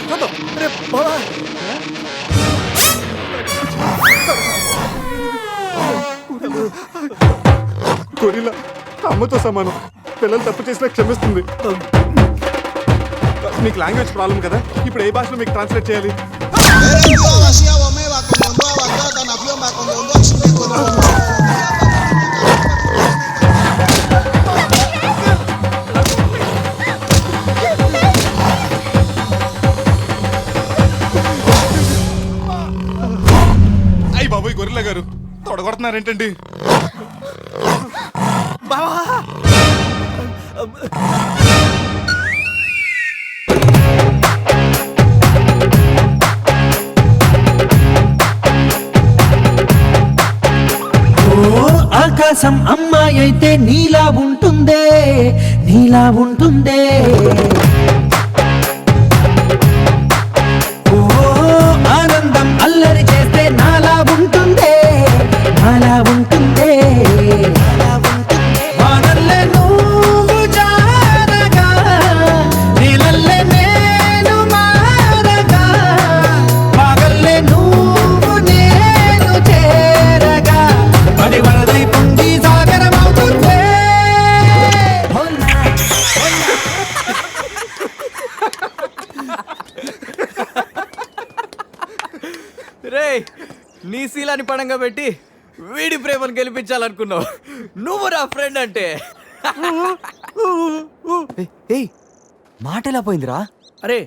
S6: చూద్దాం. గొరిల్లా అమ్మతో సమానం. పిల్లలు తప్పు చేసినా క్షమిస్తుంది. మీకు లాంగ్వేజ్ ప్రాబ్లం కదా, ఇప్పుడు ఏ భాషలో మీకు ట్రాన్స్లేట్ చేయాలి? అయ్యి బాబోయ్, గొరిల్లా గారు తొడగొడుతున్నారేంటండి?
S13: ఆకాశం అమ్మాయి అయితే నీలా ఉంటుందే, నీలా ఉంటుందే. ఓ ఆనందం అల్లరి చేస్తే నాలా ఉంటుందే, నాలా ఉంటుందే. వానల్లే నువ్వు జారగా, నీలల్లే నేను మారగా, పగల్లే నువ్వు నేను చేరగా, పడి వరదై పొంగి సాగరమవుతుందే.
S7: రే, నీ శీలాన్ని పడంగా పెట్టి వీడి ప్రేమను గెలిపించాలనుకున్నావు. నువ్వు నా ఫ్రెండ్ అంటే.
S11: ఏయ్, మాట ఎలా పోయిందిరా?
S8: అరే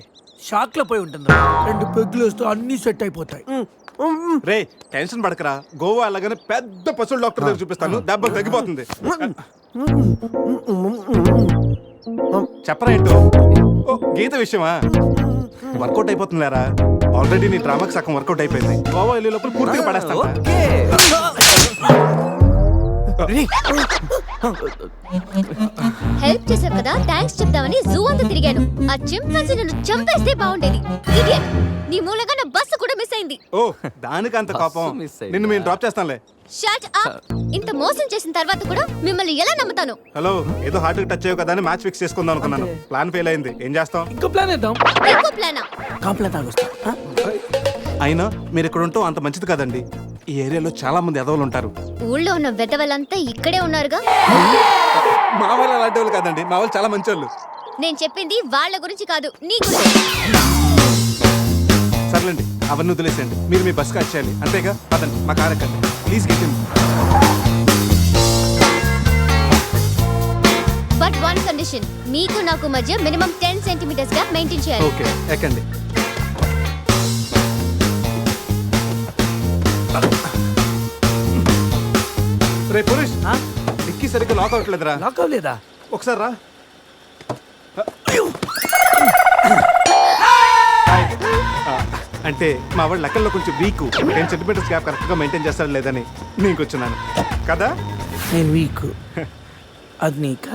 S8: షాక్ లో పోయి ఉంటుంది. 2 పెగ్గులు వస్తే అన్ని సెట్ అయిపోతాయి.
S6: రే టెన్షన్ పడకరా, గోవా అలాగనే పెద్ద పశువుల డాక్టర్ దగ్గర చూపిస్తాను, దెబ్బ తగ్గిపోతుంది. చెప్పరా ఏంటో? ఓ గీత విషయమా? వర్కౌట్ అయిపోతుందిలేరా, ఆల్రెడీ నీ డ్రామాకి సగం వర్కౌట్ అయిపోయింది. గోవా వెళ్ళే లోపల పూర్తిగా పడేస్తాను.
S4: హెల్ప్ చేశావు కదా, థ్యాంక్స్ చెప్దామని జూ అంతా తిరిగాను. ఆ చింపాంజీ నన్ను చంపేస్తే బాగుండేది. ఇడియట్, నీ మూలంగా నా బస్సు కూడా మిస్ అయింది.
S6: ఓ దానికి అంత కోపం? నిన్ను మేము డ్రాప్ చేస్తానులే.
S4: Shut up. ఇంత మోసం చేసిన తర్వాత కూడా మిమ్మల్ని ఎలా నమ్ముతాను?
S6: హలో, ఏదో హార్ట్ టచ్ అయ్యో కదా అని మ్యాచ్ ఫిక్స్ చేసుకుందాం అనుకున్నాను. ప్లాన్ ఫెయిల్ అయింది, ఏం చేస్తాం?
S8: ఇంకో ప్లాన్ వేద్దాం.
S4: ఇంకో ప్లానా?
S8: కాంప్లైంట్ తాగొస్తా.
S6: అయినా మీరు ఇక్కడ ఉంటాం అంత మంచిది కదండి. ఈ ఏరియాలో చాలా మంది ఎదవలు ఉంటారు.
S4: ఊళ్ళో ఉన్న వెధవలంతా ఇక్కడే ఉన్నారుగా.
S6: మా వాళ్ళు అలాంటి వాళ్ళు కాదండి, మా వాళ్ళు చాలా మంచి వాళ్ళు.
S4: నేను చెప్పింది వాళ్ళ గురించి కాదు, నీ గురించి.
S6: సర్లేండి, అవన్నీ వదిలేసేయండి. మీరు మీ బస్కి వచ్చేయాలి అంతేగా? పదండి, మా కార్ ఎక్కండి please. Get in.
S4: But one condition, మీకు నాకు మధ్య మినిమం 10 సెంటీమీటర్స్ గా మెయింటైన్ చేయాలి.
S6: ఓకే, ఎక్కండి. రే పురుష్, డిక్కీ సరిగ్గా లాక్ అవ్వట్లేదురా.
S8: లాక్ అవ్వలేదా?
S6: ఒకసారి రా. అంటే మా వాడు లెక్కల్లో కొంచెం వీక్, 10 సెంటీమీటర్స్ గ్యాప్ కరెక్ట్గా మెయింటైన్ చేస్తాడు లేదని నేను కూర్చున్నాను కదా.
S8: నేను వీక్, అది నీకా?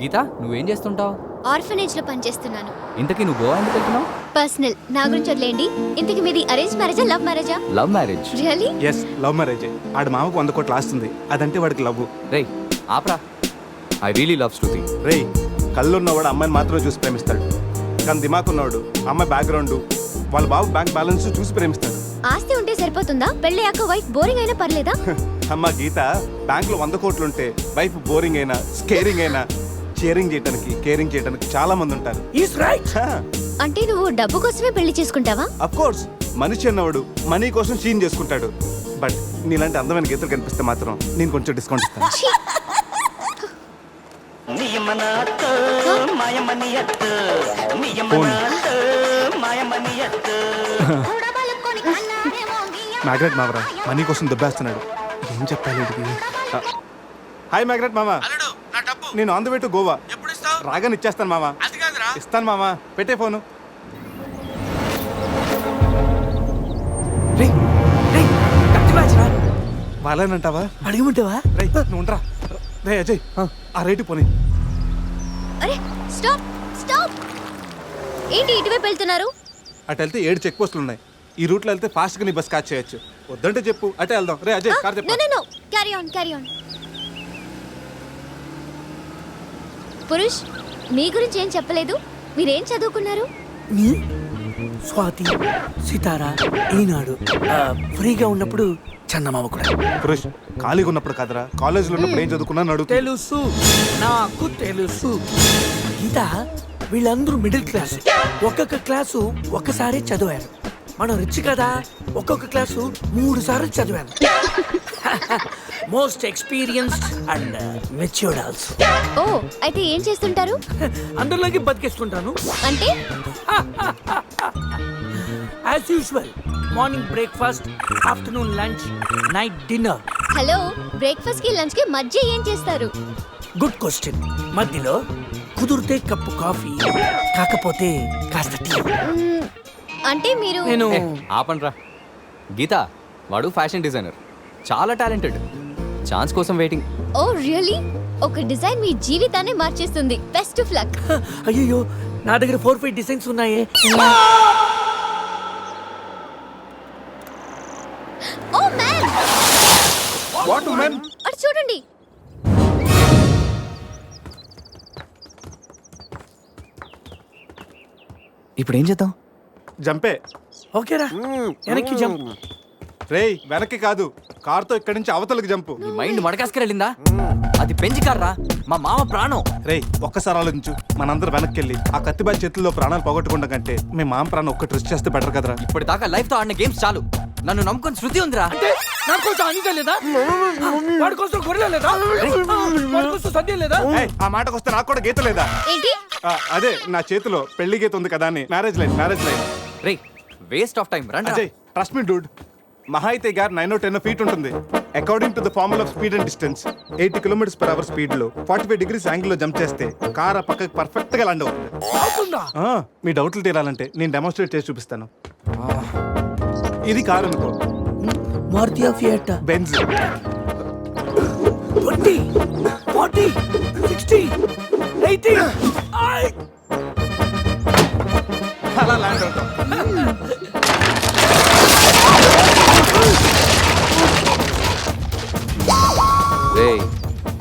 S7: గీత, నువ్వేం చేస్తుంటావు?
S4: ఆర్ఫనేజ్ లో పనిచేస్తున్నాను.
S7: ఇంతకీ నువ్వు గోవా ఎందుకు వెళ్తున్నావు?
S4: పర్సనల్, నా గురించి వదిలేండి. ఇంతకీ మీది అరేంజ్ మ్యారేజా, లవ్ మ్యారేజా?
S7: Love marriage.
S4: Really?
S6: Yes, love marriage. ఆడ మామకు 100 కోట్లు ఆస్తుంది, అదంటే వాడికి లవ్.
S7: రేయ్ ఆప్రా, ఐ రియలీ లవ్ శృతి.
S6: రే, కళ్ళున్నవాడు అమ్మాయిని మాత్రమే చూసి ప్రేమిస్తాడు, కానీ దిమాక్ ఉన్నవాడు అమ్మాయి బ్యాక్గ్రౌండ్, వాళ్ళ బాబు బ్యాంక్ బ్యాలెన్స్ చూసి ప్రేమిస్తాడు.
S4: ఆస్తి ఉంటే సరిపోతుందా? పెళ్ళయ్యాక వైఫ్ బోరింగ్ అయినా పర్లేదా?
S6: అమ్మ గీత, బ్యాంక్ లో 100 కోట్లుంటే వైఫ్ బోరింగ్ అయినా స్కేరింగ్ అయినా షేరింగ్ చేయడానికి కేరింగ్ చేయడానికి చాలా మంది ఉంటారు.
S4: అంటే నువ్వు డబ్బు కోసమే పెళ్లి చేసుకుంటావా?
S6: అఫ్ కోర్స్, మనిషి అన్నవాడు మనీ కోసం షీన్ చేసుకుంటాడు. బట్ నీలాంటి అందమైన గీతలు కనిపిస్తే మాత్రం నేను కొంచెం డిస్కౌంట్ ఇస్తాను.
S4: ఛీ!
S6: మ్యాగ్రెట్ మావరా మనీ కోసం దెబ్బేస్తున్నాడు, ఏం చెప్పాలి వీడికి? హాయ్ మ్యాగ్రెట్ మామ, నేను on the way to Goa. రాగానే ఇచ్చేస్తాను మామ. ఇస్తాను మామ, పెట్టే ఫోను. వాళ్ళేనంటావా?
S8: అడగమంటావా?
S6: నువ్వు ఉండరా. రే అజయ్, ఆ రేటు పోనీ.
S4: అరే స్టాప్ స్టాప్! ఏంటి ఇటువైపు వెళ్తున్నారు?
S6: అటు వెళ్తే 7 చెక్ పోస్టులు ఉన్నాయి. ఈ రూట్లో వెళ్తే ఫాస్ట్గా నీ బస్ క్యాచ్ చేయొచ్చు. వద్దంటే చెప్పు, అటే వెళ్దాం. రే అజయ్, కార్ చెప్పు.
S4: No carry on carry on. Purush, మీ గురించి ఏం చెప్పలేదు. మీరేం చదువుకున్నారు?
S8: స్వాతి, సితారా, ఈనాడు. ఫ్రీగా ఉన్నప్పుడు చందమామ కూడా.
S6: పురుష్, ఖాళీగా ఉన్నప్పుడు కదరా, కాలేజీలో ఉన్నప్పుడు ఏం చదువుకున్నాను అడుగు.
S8: తెలుసు, నాకు తెలుసు. గీత, వీళ్ళందరూ మిడిల్ క్లాస్. ఒక్కొక్క క్లాసు ఒక్కసారి చదివారు. మనం రిచ్ కదా, ఒక్కొక్క క్లాసు 3 సార్లు చదివాను. Most experienced and matured also.
S4: ఓ, అయితే ఏం చేస్తుంటారు?
S8: అందరిలోకి బతికేస్తుంటాను.
S4: అంటే
S8: as usual, morning breakfast, afternoon lunch, night dinner.
S4: Hello, breakfast కి లంచ్ కి మధ్య ఏం చేస్తారు?
S8: Good question. మధ్యలో కుదిరితే కప్పు కాఫీ, కాకపోతే కాస్త టీ.
S4: అంటే మీరు
S7: ఆపండ్రా. గీత, వాడు ఫ్యాషన్ డిజైనర్, చాలా టాలెంటెడ్. ఛాన్స్ కోసం వెయిటింగ్.
S4: ఓ రియల్లీ? ఒక డిజైన్ మీ జీవితాన్ని మార్చేస్తుంది. Best of luck.
S8: అయ్యో, నా దగ్గర 4-5 డిజైన్స్ ఉన్నాయే.
S4: Oh man!
S6: What man?
S4: అటు చూడండి.
S11: ఇప్పుడు ఏం చేద్దాం?
S6: జంపే.
S8: ఓకేరా, వెనక్కి జంప్.
S6: రేయ్, వెనక్కి కాదు, కార్తో ఇక్కడి నుంచి అవతలకి జంపు.
S7: నీ మైండ్ మడకాసుకు వెళ్ళిందా? అది పెంచి కార్రా, మా మామ ప్రాణం.
S6: రేయ్, ఒక్కసారి ఆలోచించు. మనందరం వెనక్కి వెళ్ళి ఆ కత్తిబాయి చేతుల్లో ప్రాణాలు పోగొట్టుకుంటాం కంటే మీ మామ ప్రాణం ఒక్కటి రిస్క్ చేస్తే బెటర్ కదరా.
S7: ఇప్పటిదాకా లైఫ్ తో ఆడిన గేమ్స్ చాలు. నన్ను నమ్ముకొని శృతి ఉందిరా.
S8: అంటే నా కోసం అనిత లేదా? వాడి కోసం గొర్రె లేదా? వాడి కోసం సద్య లేదా?
S6: ఏయ్, ఆ మాటకు వస్తే నాకు కూడా గీత లేదా?
S4: ఏంటి?
S6: అదే నా చేతిలో పెళ్లి గీత ఉంది కదా అని. Marriage line.
S7: రే వేస్ట్ ఆఫ్ టైం రండి.
S6: Ajay trust me dude. మహా అయితే గారు 9 or 10 feet ఉంటుంది. According to the formula of speed and distance 80 km/h speed లో 45 degrees యాంగిల్ లో జంప్ చేస్తే కార్ ఆ పక్కకి పర్ఫెక్ట్ గా ల్యాండ్ అవుతుంది. మీ డౌట్లు తీరాలంటే నేను డెమోన్స్ట్రేట్ చేసి చూపిస్తాను. ఇది కారు అనుకో.
S8: మారుతి ఫియట్
S6: బెంజ్
S8: 20 40 60 80
S6: అలా ల్యాండ్ అవుతాం.
S7: రే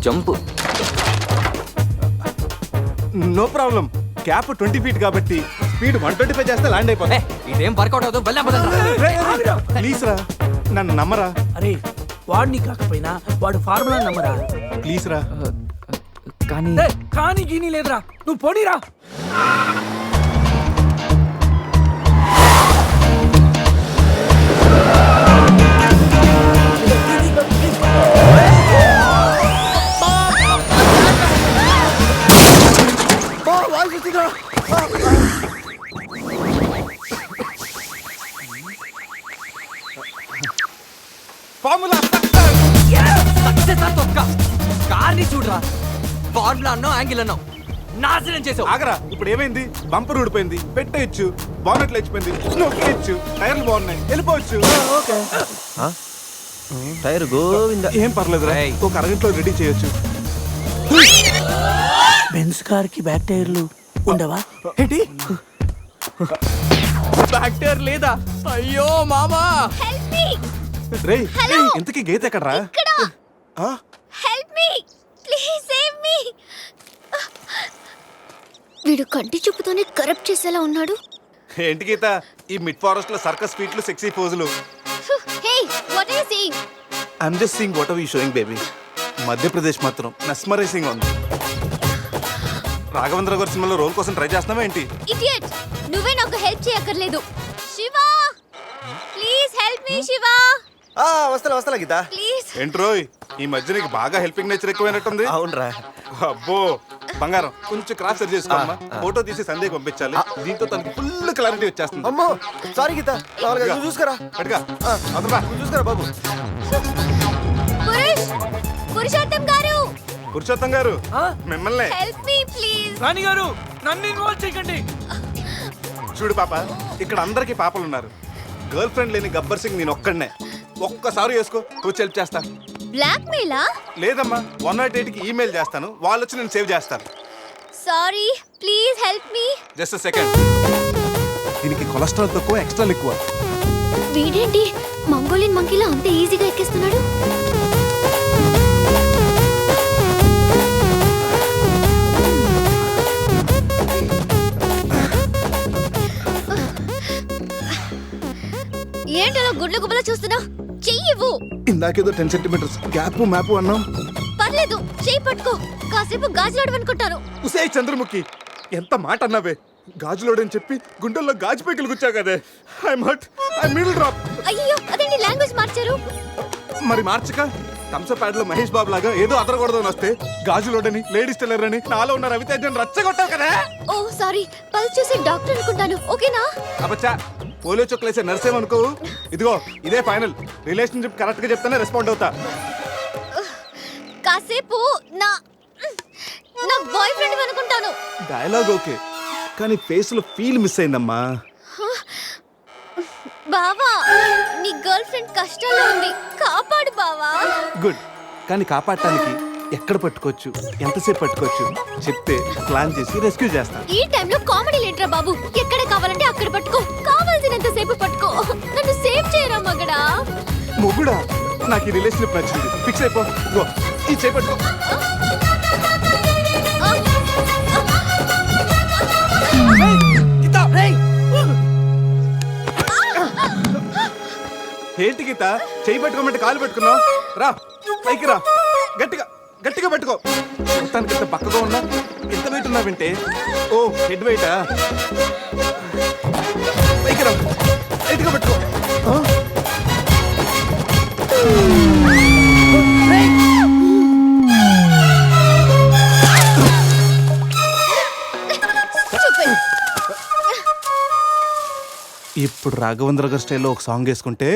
S7: జంప్.
S6: No problem. క్యాప్ 20 feet కాబట్టి స్పీడ్ 125 చేస్తే ల్యాండ్ అయిపోతుంది.
S7: ఇదేం వర్కౌట్ అవుతుంది.
S6: ప్లీజ్ రా, నన్ను నమ్మరా.
S8: అరే వాడిని కాకపోయినా వాడు ఫార్ములా నమ్మరా.
S6: ప్లీజ్ రా.
S8: కానీ గీని లేదురా, నువ్వు పోనీరా.
S6: ఫార్ములా
S7: కార్ని చూడరా. ఫార్ములా అన్నావు, యాంగిల్ అన్నావు, నాశనం చేసావు.
S6: ఆగరా, ఇప్పుడు ఏమైంది? బంపర్ ఊడిపోయింది, పెట్టేయచ్చు. బానెట్ లేచిపోయింది, నొక్కేయచ్చు. టైర్లు బాగున్నాయి, వెళ్ళిపోవచ్చు.
S2: టైర్ గోవింద.
S6: ఏం పర్లేదు, ఒక అరగంటలో రెడీ చేయొచ్చు.
S8: బెంజ్ కార్ కి బ్యాక్ టైర్లు ఉండవా?
S7: ఏంటి బ్యాక్ టైర్ లేదా? అయ్యో మామా.
S6: రేయ్, ఇంతకీ గీత ఎక్కడరా?
S4: Help me please save me. వీడు కంటి చూపుతోనే కరప్ట్ చేసేలా ఉన్నాడు.
S6: ఏంటి గీత ఈ మిడ్ ఫారెస్ట్ లో సర్కస్ ఫీట్లు, సెక్సీ పోజులు?
S4: Hey what are you saying?
S6: I'm just seeing what are you showing baby. Madhya Pradesh మాత్రం మెస్మరైజింగ్ ఉంది. రాఘవేంద్ర గారి సినిమాలో రోల్ కోసం ట్రై చేస్తున్నావా ఏంటి?
S4: ఇడియట్, నువ్వే నాకు హెల్ప్ చేయక్కర్లేదు. Shiva please help me. Shiva
S2: వస్తా గీత.
S4: ప్లీజ్.
S6: ఏంట్రోయ్, ఈ మధ్య నీకు బాగా హెల్పింగ్ నేచర్ ఎక్కువైనట్టుంది.
S2: అవునరా.
S6: అబ్బో బంగారం, కొంచెం క్రాస్ సెర్చ్ చేసుకోమ్మా. ఫోటో తీసి సందేహం పంపించాలి. దీంతో తనకి ఫుల్ క్లారిటీ వచ్చేస్తుంది.
S2: అమ్మో సారీ గీత. చూసుకురా
S6: పట్టుగా అదరా,
S2: చూసుకురా బాబు.
S4: పురుషోత్తం గారు.
S6: పురుషోత్తం గారు మిమ్మల్ని.
S4: Help me please.
S8: రాణి గారు నన్ను ఇన్వాల్వ్ చేయకండి.
S6: చూడు పాప, ఇక్కడ అందరికి పాపలు ఉన్నారు. గర్ల్ ఫ్రెండ్ లేని గబ్బర్ సింగ్ నేను ఒక్కడనే. ఒక్కసారి వేసుకో, కూర్చొని హెల్ప్ చేస్తా.
S4: బ్లాక్ మెయిలా?
S6: లేదమ్మా, 108కి ఈమెయిల్ చేస్తాను, వాళ్ళు వచ్చి నేను సేవ్ చేస్తాను.
S4: Sorry please help me.
S6: Just second. దీనికి కొలెస్ట్రాల్ తక్కువ, ఎక్స్ట్రా ఎక్కువ.
S4: వీడేంటి మంగోలియన్ మంకీలా అంత ఈజీగా ఎక్కేస్తున్నాడు? ఏంటో గుడ్ల గుబల చూస్తున్నా? చెయ్యివ్వు.
S6: ఇందాకేదో 10 centimeters గ్యాప్ మ్యాప్ అన్నాం.
S4: పర్లేదు, చెయ్యి పట్టుకో. కాసేపు గాజులాడు అనుకుంటాను.
S6: ఉసే చంద్రముఖి, ఎంత మాట అన్నావే. గాజులోడని చెప్పి గుండెల్లో గాజు పైకలు గుచ్చా కదే. I'm hurt, I middle drop.
S4: అయ్యో అదేంటి లాంగ్వేజ్ మార్చారు?
S6: మరి మార్చక థమ్సప్ ప్యాడ్ లో మహేష్ బాబు లాగా ఏదో అదరకూడదు అని వస్తే గాజులోడని, లేడీస్ టైలర్ అని, నాలో ఉన్న రవితేజని రచ్చగొట్టావు కదా.
S4: ఓ సారీ, పల్స్ చూసి డాక్టర్ అనుకుంటాను. ఓకేనా?
S6: అబ్బచ్చా, పోలియో చుక్కలేసే నర్సేమనుకో. ఇదిగో ఇదే ఫైనల్. రిలేషన్షిప్ కరెక్ట్ గా చెప్తానే రెస్పాండ్ అవుతా.
S4: కాసేపు నా బాయ్ ఫ్రెండ్ అనుకుంటాను.
S6: డైలాగ్ ఓకే, కానీ ఫేస్ లో ఫీల్ మిస్ అయిందమ్మా.
S4: బావా, నీ గర్ల్ ఫ్రెండ్ కష్టాల్లో ఉంది, కాపాడు బావా.
S6: గుడ్, కానీ కాపాడటానికి ఎక్కడ పట్టుకోవచ్చు, ఎంతసేపు పట్టుకోవచ్చు చెప్తే ప్లాన్ చేసి రెస్క్యూ చేస్తాను.
S4: ఈ టైంలో కామెడీ లేంట్రా బాబు. ఎక్కడ కావాలంటే అక్కడ పట్టుకో, కావాల్సినంత సేపు పట్టుకో. నన్ను సేవ్ చేయరా మగడా.
S6: మొగుడా, నాకు ఈ రిలేషన్షిప్ నచ్చింది. ఫిక్స్ అయిపో. ఇదిగో ఈ చేపట్టుకో. ఏంటి గీత, చేయి పట్టుకోమంటే కాలు పెట్టుకున్నావు? రా పైకి రా, గట్టిగా గట్టిగా పట్టుకో. మొత్తానికి ఇంత పక్కగా ఉన్నా, ఎంత వెయిట్ ఉన్నా వింటే. ఓ హెడ్ వెయిటా? పైకి రా, గట్టిగా పట్టుకో. రాఘవేంద్ర గారి స్టైల్లో ఒక సాంగ్ వేసుకుంటే